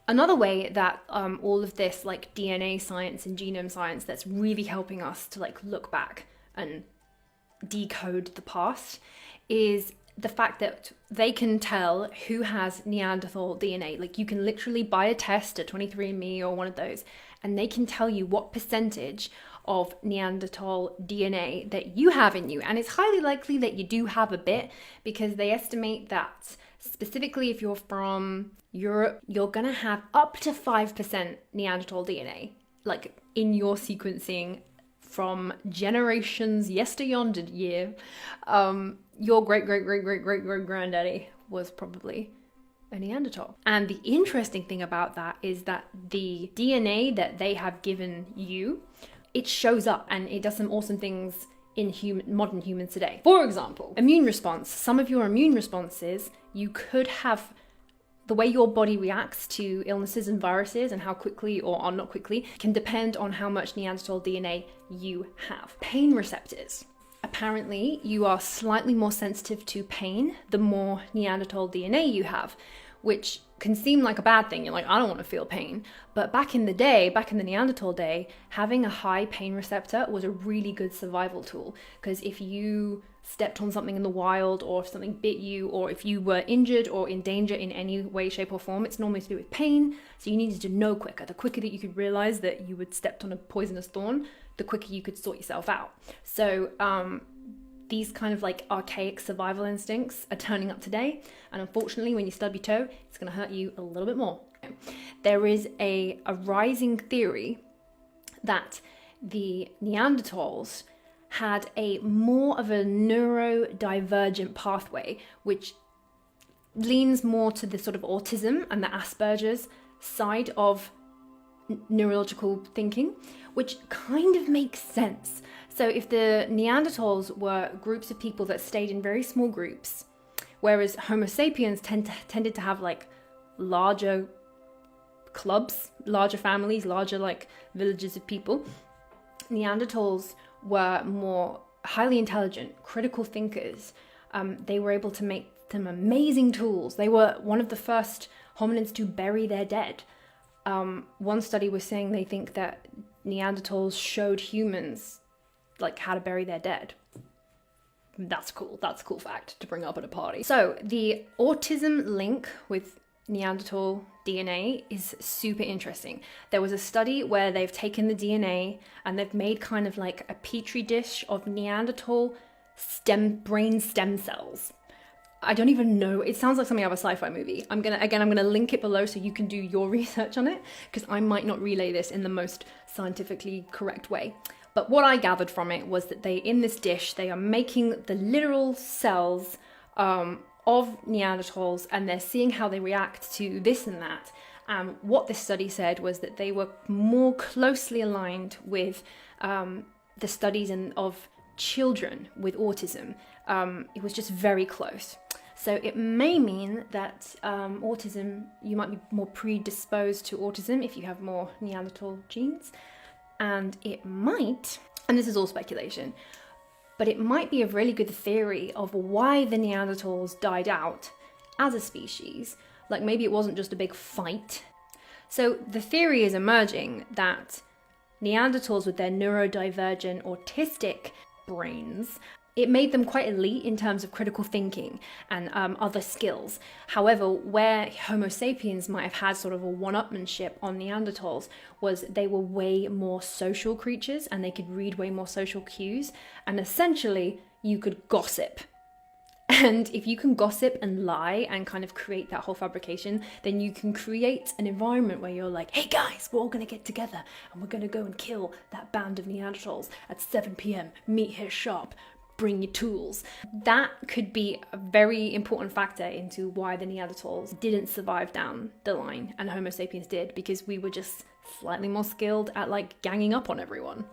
Another way that all of this like DNA science and genome science that's really helping us to like look back and decode the past is the fact that they can tell who has Neanderthal DNA. Like, you can literally buy a test at 23andMe or one of those, and they can tell you what percentage of Neanderthal DNA that you have in you. And it's highly likely that you do have a bit, because they estimate that specifically if you're from Europe, you're gonna have up to 5% Neanderthal DNA, like in your sequencing from generations year. Your great granddaddy was probably a Neanderthal. And the interesting thing about that is that the DNA that they have given you, it shows up and it does some awesome things in modern humans today. For example, immune response. Some of your immune responses, you could have the way your body reacts to illnesses and viruses and how quickly or not quickly can depend on how much Neanderthal DNA you have. Pain receptors. Apparently, you are slightly more sensitive to pain the more Neanderthal DNA you have, which can seem like a bad thing. You're like, I don't want to feel pain. But back in the Neanderthal day, having a high pain receptor was a really good survival tool. Because if you stepped on something in the wild, or if something bit you, or if you were injured or in danger in any way, shape or form, it's normally to do with pain. So you needed to know quicker. The quicker that you could realize that you had stepped on a poisonous thorn, the quicker you could sort yourself out. So these kind of like archaic survival instincts are turning up today. And unfortunately, when you stub your toe, it's going to hurt you a little bit more. There is a rising theory that the Neanderthals had a more of a neurodivergent pathway, which leans more to the sort of autism and the Asperger's side of neurological thinking, which kind of makes sense. So if the Neanderthals were groups of people that stayed in very small groups, whereas Homo sapiens tended to have like larger clubs, larger families, larger like villages of people, Neanderthals were more highly intelligent, critical thinkers. They were able to make some amazing tools. They were one of the first hominins to bury their dead. One study was saying they think that Neanderthals showed humans like how to bury their dead. That's cool. That's a cool fact to bring up at a party. So the autism link with Neanderthal DNA is super interesting. There was a study where they've taken the DNA and they've made kind of like a petri dish of Neanderthal brain stem cells. I don't even know. It sounds like something out of a sci-fi movie. I'm gonna link it below so you can do your research on it, because I might not relay this in the most scientifically correct way. But what I gathered from it was that in this dish, they are making the literal cells of Neanderthals, and they're seeing how they react to this and that. What this study said was that they were more closely aligned with the studies of children with autism. It was just very close. So it may mean that you might be more predisposed to autism if you have more Neanderthal genes. And it might, and this is all speculation, but it might be a really good theory of why the Neanderthals died out as a species. Like maybe it wasn't just a big fight. So the theory is emerging that Neanderthals with their neurodivergent autistic brains, it made them quite elite in terms of critical thinking and other skills. However, where Homo sapiens might have had sort of a one-upmanship on Neanderthals was they were way more social creatures and they could read way more social cues. And essentially, you could gossip. And if you can gossip and lie and kind of create that whole fabrication, then you can create an environment where you're like, hey guys, we're all gonna get together and we're gonna go and kill that band of Neanderthals at 7 p.m. Meet here sharp. Bring your tools. That could be a very important factor into why the Neanderthals didn't survive down the line and Homo sapiens did, because we were just slightly more skilled at like ganging up on everyone.